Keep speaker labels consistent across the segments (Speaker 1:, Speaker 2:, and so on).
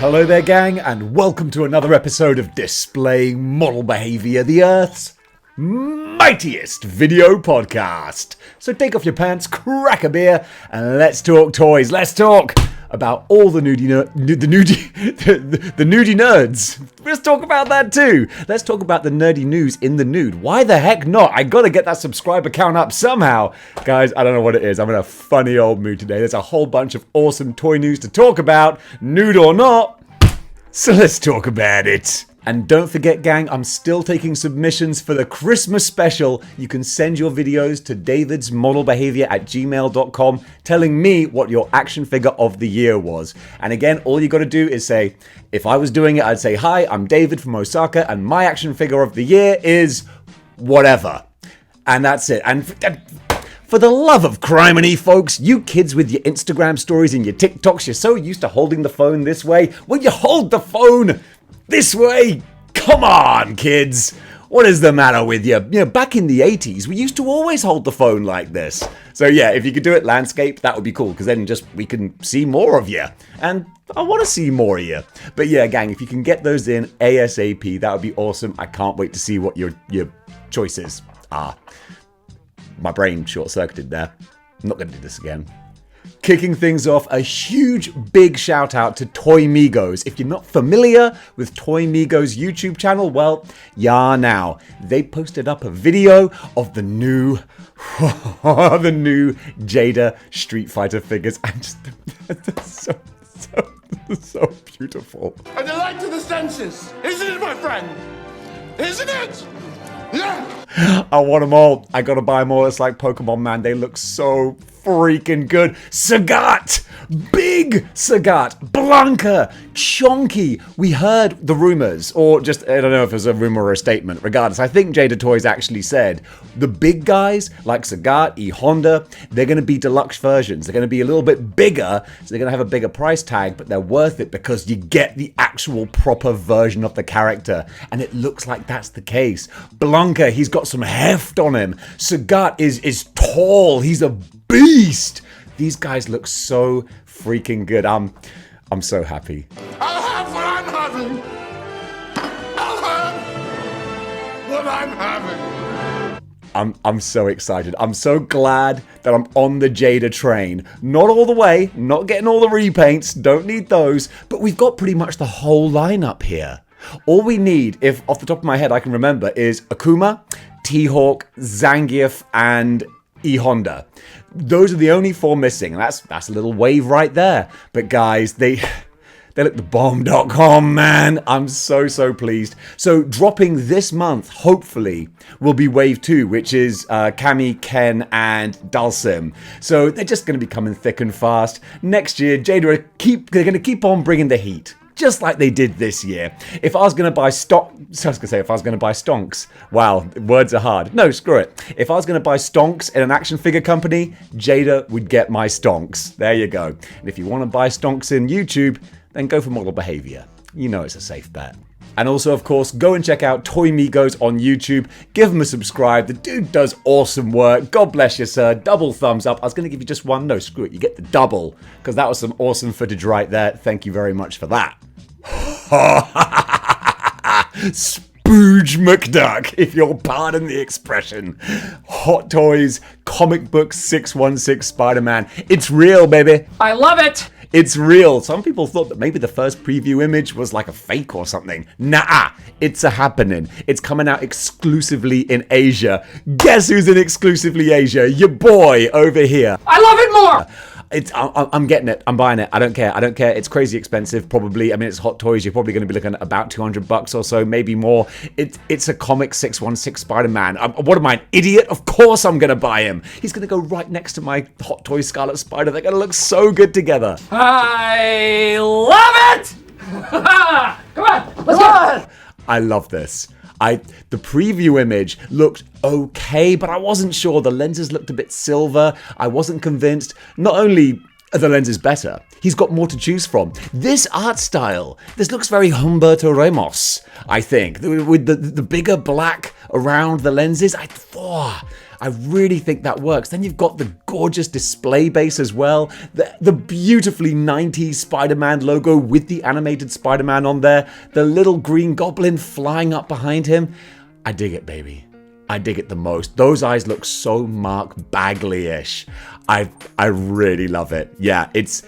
Speaker 1: Hello there, gang, and welcome to another episode of Displaying-Model-Behaviour, the Earth's mightiest video podcast. So take off your pants, crack a beer, and let's talk toys. Let's talk about all the nudie nerds. Let's talk about that too. Let's talk about the nerdy news in the nude. Why the heck not? I gotta get that subscriber count up somehow. Guys, I don't know what it is. I'm in a funny old mood today. There's a whole bunch of awesome toy news to talk about, nude or not. So let's talk about it. And don't forget, gang, I'm still taking submissions for the Christmas special. You can send your videos to davidsmodelbehavior@gmail.com telling me what your action figure of the year was. And again, all you got to do is say, if I was doing it, I'd say, hi, I'm David from Osaka, and my action figure of the year is whatever. And that's it. And for the love of criminy, folks, you kids with your Instagram stories and your TikToks, you're so used to holding the phone this way. Well, you hold the phone this way. Come on, kids. What is the matter with you? You know, back in the 80s, we used to always hold the phone like this. So yeah, if you could do it landscape, that would be cool, because then we can see more of you. And I want to see more of you. But yeah, gang, if you can get those in ASAP, that would be awesome. I can't wait to see what your choices are. My brain short-circuited there. I'm not going to do this again. Kicking things off, a huge, big shout out to Toy Migos. If you're not familiar with Toy Migos' YouTube channel, well, yeah, now. They posted up a video of the new Jada Street Fighter figures. And just, so beautiful.
Speaker 2: A delight to the senses, isn't it, my friend? Isn't it? Yeah.
Speaker 1: I want them all. I gotta buy them all. It's like Pokemon, man. They look so freaking good. Sagat! Big Sagat! Blanca! Chonky! We heard the rumors, or just, I don't know if it was a rumor or a statement. Regardless, I think Jada Toys actually said the big guys, like Sagat, E-Honda, they're gonna be deluxe versions. They're gonna be a little bit bigger, so they're gonna have a bigger price tag, but they're worth it because you get the actual proper version of the character. And it looks like that's the case. Blanca, he's got some heft on him. Sagat is tall. He's a beast. These guys look so freaking good. I'm so happy.
Speaker 2: I'll have what I'm having. I'll have what I'm having.
Speaker 1: I'm so excited. I'm so glad that I'm on the Jada train. Not all the way, not getting all the repaints, don't need those, but we've got pretty much the whole lineup here. All we need, if off the top of my head I can remember, is Akuma, T-Hawk, Zangief, and E-Honda. Those are the only four missing. That's a little wave right there. But guys, they look the bomb.com, man. I'm so pleased. So dropping this month, hopefully, will be wave 2, which is Kami, Ken, and Dalsim. So they're just going to be coming thick and fast. Next year, Jada they're going to keep on bringing the heat. Just like they did this year. If I was going to buy if I was going to buy stonks, wow, words are hard. No, screw it. If I was going to buy stonks in an action figure company, Jada would get my stonks. There you go. And if you want to buy stonks in YouTube, then go for Model Behavior. You know it's a safe bet. And also, of course, go and check out Toy Migos on YouTube. Give him a subscribe. The dude does awesome work. God bless you, sir. Double thumbs up. I was going to give you just one. No, screw it. You get the double, because that was some awesome footage right there. Thank you very much for that. Spooge McDuck, if you'll pardon the expression. Hot Toys, Comic Book 616 Spider-Man. It's real, baby.
Speaker 3: I love it.
Speaker 1: It's real. Some people thought that maybe the first preview image was like a fake or something. Nah, it's a happening. It's coming out exclusively in Asia. Guess who's in exclusively Asia? Your boy over here.
Speaker 3: I love it more.
Speaker 1: I'm getting it. I'm buying it. I don't care. It's crazy expensive, probably. I mean, it's Hot Toys. You're probably going to be looking at about $200 or so, maybe more. It's a Comic 616 Spider-Man. What am I, an idiot? Of course I'm going to buy him. He's going to go right next to my Hot Toys Scarlet Spider. They're going to look so good together.
Speaker 3: I love it. Come on, let's go.
Speaker 1: I love this. The preview image looked okay, but I wasn't sure. The lenses looked a bit silver. I wasn't convinced. Not only are the lenses better, he's got more to choose from. This art style, this looks very Humberto Ramos, I think. With the bigger black around the lenses, I really think that works. Then you've got the gorgeous display base as well. The beautifully 90s Spider-Man logo with the animated Spider-Man on there. The little green goblin flying up behind him. I dig it, baby. I dig it the most. Those eyes look so Mark Bagley-ish. I really love it. Yeah, it's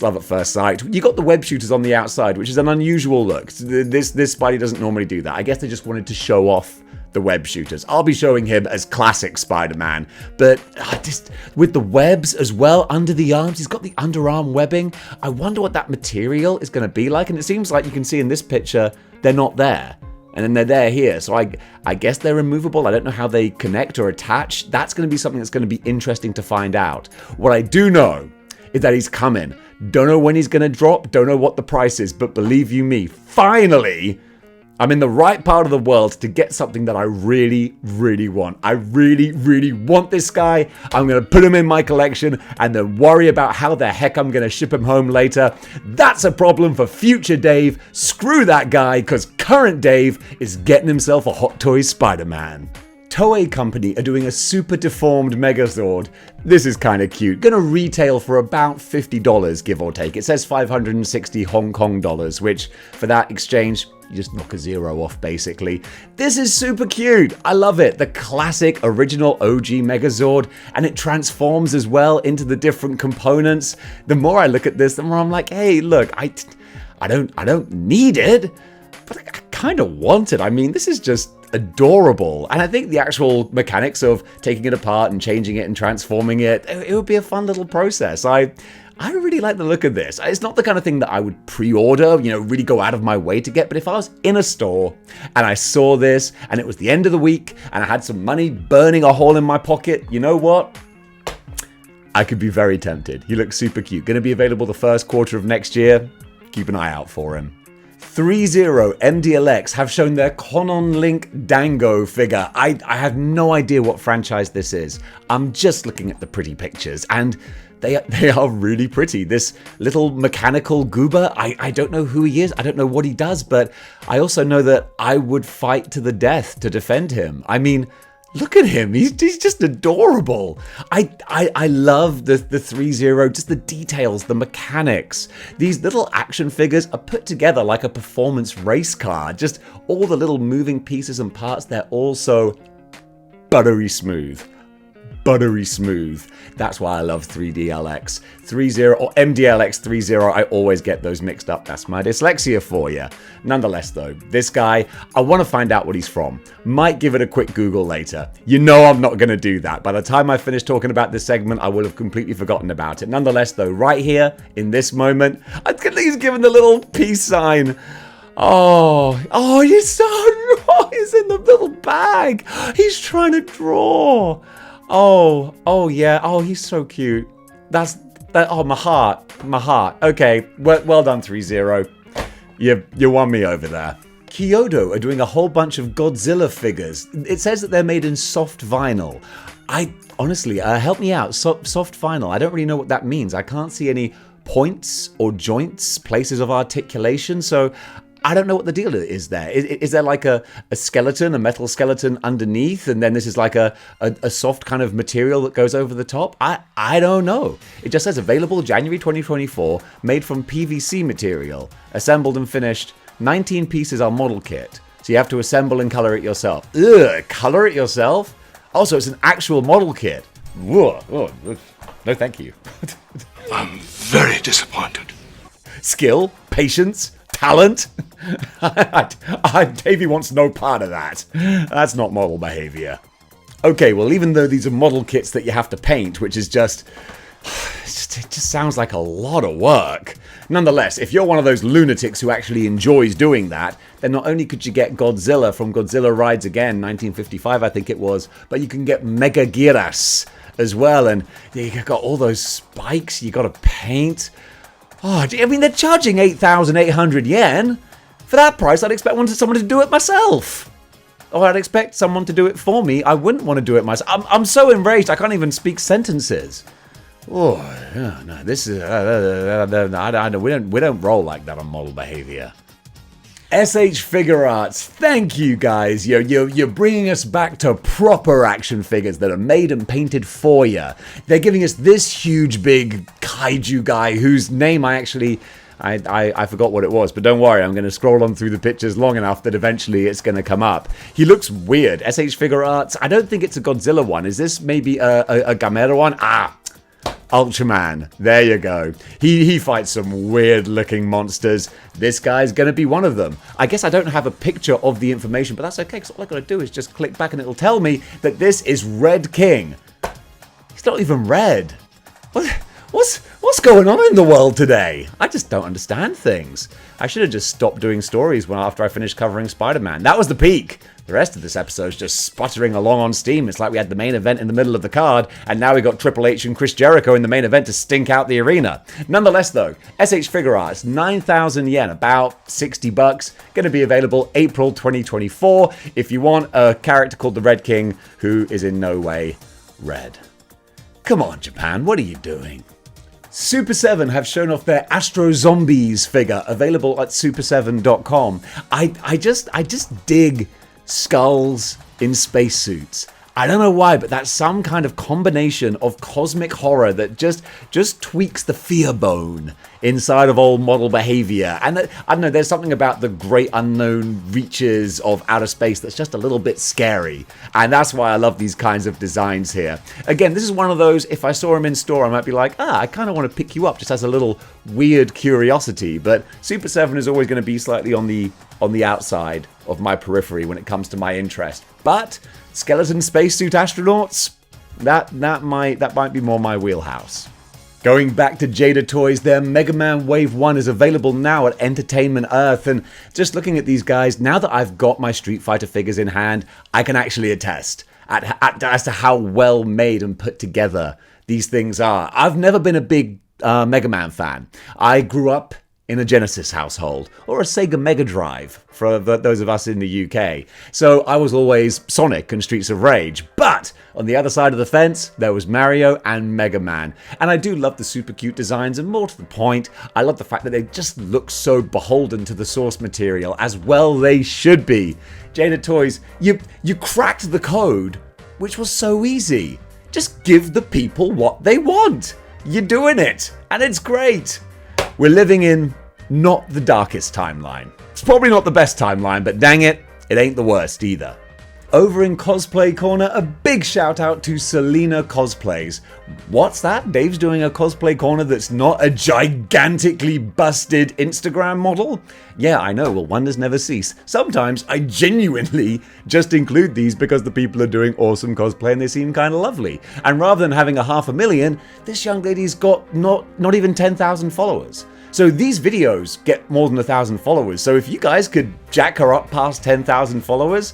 Speaker 1: love at first sight. You got the web shooters on the outside, which is an unusual look. This Spidey doesn't normally do that. I guess they just wanted to show off the web shooters. I'll be showing him as classic Spider-Man, but just with the webs as well under the arms. He's got the underarm webbing. I wonder what that material is going to be like, and it seems like you can see in this picture they're not there. And then they're there here, so I guess they're removable. I don't know how they connect or attach. That's going to be something that's going to be interesting to find out. What I do know is that he's coming. Don't know when he's going to drop, don't know what the price is, but believe you me, finally, I'm in the right part of the world to get something that I really, really want. I really, really want this guy. I'm going to put him in my collection and then worry about how the heck I'm going to ship him home later. That's a problem for future Dave. Screw that guy, because current Dave is getting himself a Hot Toys Spider-Man. TOA Company are doing a super deformed Megazord. This is kind of cute. Gonna retail for about $50, give or take. It says 560 Hong Kong dollars, which for that exchange, you just knock a zero off, basically. This is super cute. I love it. The classic original OG Megazord, and it transforms as well into the different components. The more I look at this, the more I'm like, hey, look, I don't need it, but I kind of want it. I mean, this is just adorable. And I think the actual mechanics of taking it apart and changing it and transforming it, it would be a fun little process. I really like the look of this. It's not the kind of thing that I would pre-order, really go out of my way to get, but if I was in a store and I saw this and it was the end of the week and I had some money burning a hole in my pocket, you know what? I could be very tempted. He looks super cute. Going to be available the first quarter of next year. Keep an eye out for him. 3-0 Mdlx have shown their Link Dango figure. I have no idea what franchise this is. I'm just looking at the pretty pictures, and they are really pretty. This little mechanical goober, I don't know who he is, I don't know what he does, but I also know that I would fight to the death to defend him. I mean, look at him, he's just adorable. I love the 3-0, just the details, the mechanics. These little action figures are put together like a performance race car. Just all the little moving pieces and parts, they're all so buttery smooth. Buttery smooth. That's why I love 3DLX 3-0 or Mdlx 3-0. I always get those mixed up. That's my dyslexia for you. Nonetheless, though, this guy, I want to find out what he's from. Might give it a quick Google later. You know I'm not going to do that. By the time I finish talking about this segment, I will have completely forgotten about it. Nonetheless, though, right here in this moment, he's given the little peace sign. Oh, he's in the little bag. He's trying to draw. Oh yeah. Oh, he's so cute. Oh, my heart. Okay, well done, 3-0. You won me over there. Kyodo are doing a whole bunch of Godzilla figures. It says that they're made in soft vinyl. Honestly, help me out. Soft vinyl. I don't really know what that means. I can't see any points or joints, places of articulation. So I don't know what the deal is there. Is there like a skeleton, a metal skeleton underneath, and then this is like a soft kind of material that goes over the top? I don't know. It just says available January 2024, made from PVC material, assembled and finished. 19 pieces are model kit, so you have to assemble and color it yourself. Ugh, color it yourself? Also, it's an actual model kit. Whoa, no thank you.
Speaker 2: I'm very disappointed.
Speaker 1: Skill, patience, talent. Davey wants no part of that. That's not model behavior. Okay, well, even though these are model kits that you have to paint, which is it just sounds like a lot of work. Nonetheless, if you're one of those lunatics who actually enjoys doing that, then not only could you get Godzilla from Godzilla Rides Again, 1955 I think it was, but you can get Megagiras as well, and you got all those spikes you got to paint. Oh, I mean, they're charging 8,800 yen. For that price, I'd expect someone to do it myself. Or I'd expect someone to do it for me. I wouldn't want to do it myself. I'm so enraged, I can't even speak sentences. Oh, no, this is... we don't roll like that on model behavior. SH Figure Arts, thank you guys. You're bringing us back to proper action figures that are made and painted for you. They're giving us this huge, big kaiju guy whose name I forgot what it was, but don't worry, I'm going to scroll on through the pictures long enough that eventually it's going to come up. He looks weird. SH Figure Arts, I don't think it's a Godzilla one. Is this maybe a Gamera one? Ultraman. There you go. He fights some weird looking monsters. This guy's going to be one of them. I guess I don't have a picture of the information, but that's okay, because all I got to do is just click back and it'll tell me that this is Red King. He's not even red. What's going on in the world today? I just don't understand things. I should have just stopped doing stories after I finished covering Spider-Man. That was the peak. The rest of this episode is just sputtering along on Steam. It's like we had the main event in the middle of the card, and now we got Triple H and Chris Jericho in the main event to stink out the arena. Nonetheless, though, SH Figure Arts, 9,000 yen, about $60. Going to be available April 2024 if you want a character called the Red King who is in no way red. Come on, Japan, what are you doing? Super 7 have shown off their Astro Zombies figure, available at super7.com. I just dig skulls in spacesuits. I don't know why, but that's some kind of combination of cosmic horror that just tweaks the fear bone inside of old model behavior. And I don't know, there's something about the great unknown reaches of outer space that's just a little bit scary. And that's why I love these kinds of designs here. Again, this is one of those, if I saw them in store, I might be like, I kind of want to pick you up just as a little weird curiosity. But Super 7 is always going to be slightly on the outside of my periphery when it comes to my interest. But skeleton spacesuit astronauts, that might be more my wheelhouse. Going back to Jada Toys, their Mega Man Wave 1 is available now at Entertainment Earth, and just looking at these guys, now that I've got my Street Fighter figures in hand, I can actually attest as to how well made and put together these things are. I've never been a big Mega Man fan. I grew up in a Genesis household, or a Sega Mega Drive for those of us in the UK. So I was always Sonic and Streets of Rage. But on the other side of the fence, there was Mario and Mega Man. And I do love the super cute designs, and more to the point, I love the fact that they just look so beholden to the source material, as well they should be. Jada Toys, you cracked the code, which was so easy. Just give the people what they want. You're doing it, and it's great. We're living in not the darkest timeline. It's probably not the best timeline, but dang it, it ain't the worst either. Over in Cosplay Corner, a big shout out to Selena Cosplays. What's that? Dave's doing a Cosplay Corner that's not a gigantically busted Instagram model? Yeah, I know, well, wonders never cease. Sometimes I genuinely just include these because the people are doing awesome cosplay and they seem kind of lovely. And rather than having 500,000, this young lady's got not even 10,000 followers. So these videos get more than 1,000 followers. So if you guys could jack her up past 10,000 followers,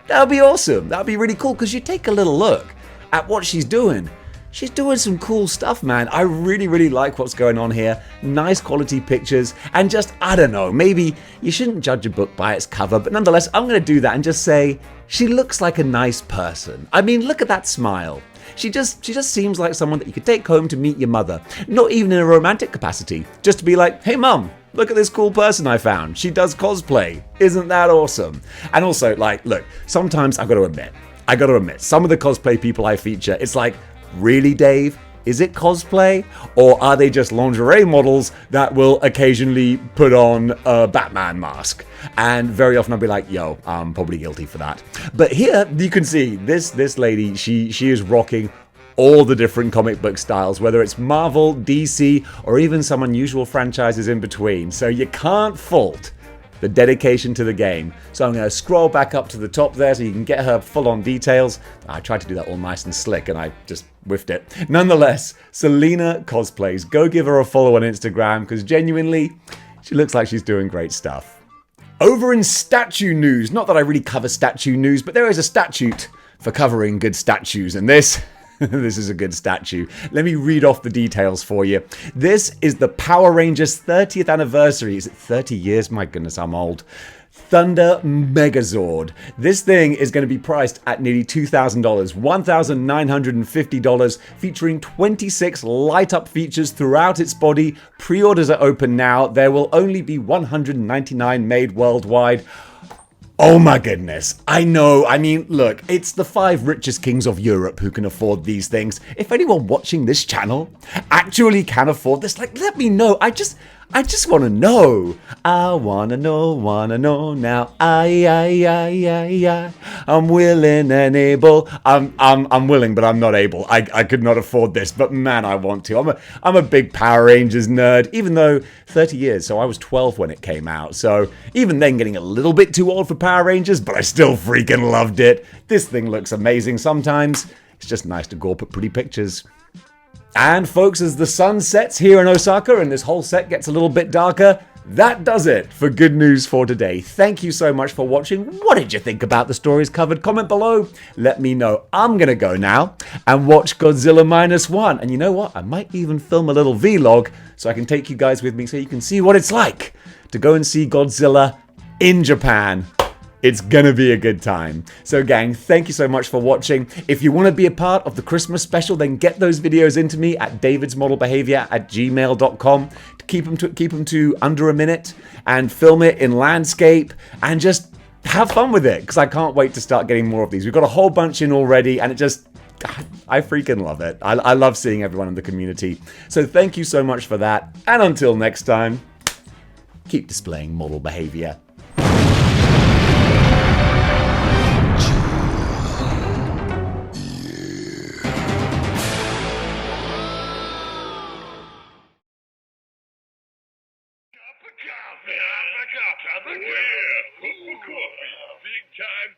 Speaker 1: that would be awesome. That would be really cool, because you take a little look at what she's doing. She's doing some cool stuff, man. I really, really like what's going on here. Nice quality pictures, and just, I don't know, maybe you shouldn't judge a book by its cover, but nonetheless, I'm going to do that and just say, she looks like a nice person. I mean, look at that smile. She just seems like someone that you could take home to meet your mother. Not even in a romantic capacity. Just to be like, hey mum, look at this cool person I found. She does cosplay. Isn't that awesome? And also, like, look, sometimes I've got to admit, some of the cosplay people I feature, it's like, really, Dave? Is it cosplay? Or are they just lingerie models that will occasionally put on a Batman mask? And very often I'll be like, yo, I'm probably guilty for that. But here you can see this lady, she is rocking all the different comic book styles, whether it's Marvel, DC, or even some unusual franchises in between. So you can't fault the dedication to the game. So I'm going to scroll back up to the top there so you can get her full-on details. I tried to do that all nice and slick and I just whiffed it. Nonetheless, Selena Cosplays. Go give her a follow on Instagram, because genuinely, she looks like she's doing great stuff. Over in statue news, not that I really cover statue news, but there is a statute for covering good statues, and this is a good statue. Let me read off the details for you. This is the Power Rangers 30th anniversary. Is it 30 years? My goodness, I'm old. Thunder Megazord. This thing is going to be priced at nearly $2,000, $1,950, featuring 26 light-up features throughout its body. Pre-orders are open now. There will only be 199 made worldwide. Oh my goodness. I know. I mean, look, it's the 5 richest kings of Europe who can afford these things. If anyone watching this channel actually can afford this, like, let me know. I just want to know. I want to know now. I'm willing and able. I'm willing, but I'm not able. I could not afford this, but man, I want to. I'm a big Power Rangers nerd, even though 30 years, so I was 12 when it came out. So even then getting a little bit too old for Power Rangers, but I still freaking loved it. This thing looks amazing sometimes. It's just nice to gawp at pretty pictures. And folks, as the sun sets here in Osaka and this whole set gets a little bit darker, that does it for Good News for today. Thank you so much for watching. What did you think about the stories covered? Comment below. Let me know. I'm going to go now and watch Godzilla -1. And you know what? I might even film a little vlog so I can take you guys with me so you can see what it's like to go and see Godzilla in Japan. It's gonna be a good time. So gang, thank you so much for watching. If you want to be a part of the Christmas special, then get those videos into me at davidsmodelbehavior@gmail.com. Keep them to under a minute and film it in landscape and just have fun with it, because I can't wait to start getting more of these. We've got a whole bunch in already and I freaking love it. I love seeing everyone in the community. So thank you so much for that. And until next time, keep displaying model behavior.
Speaker 4: Cup of coffee. Big time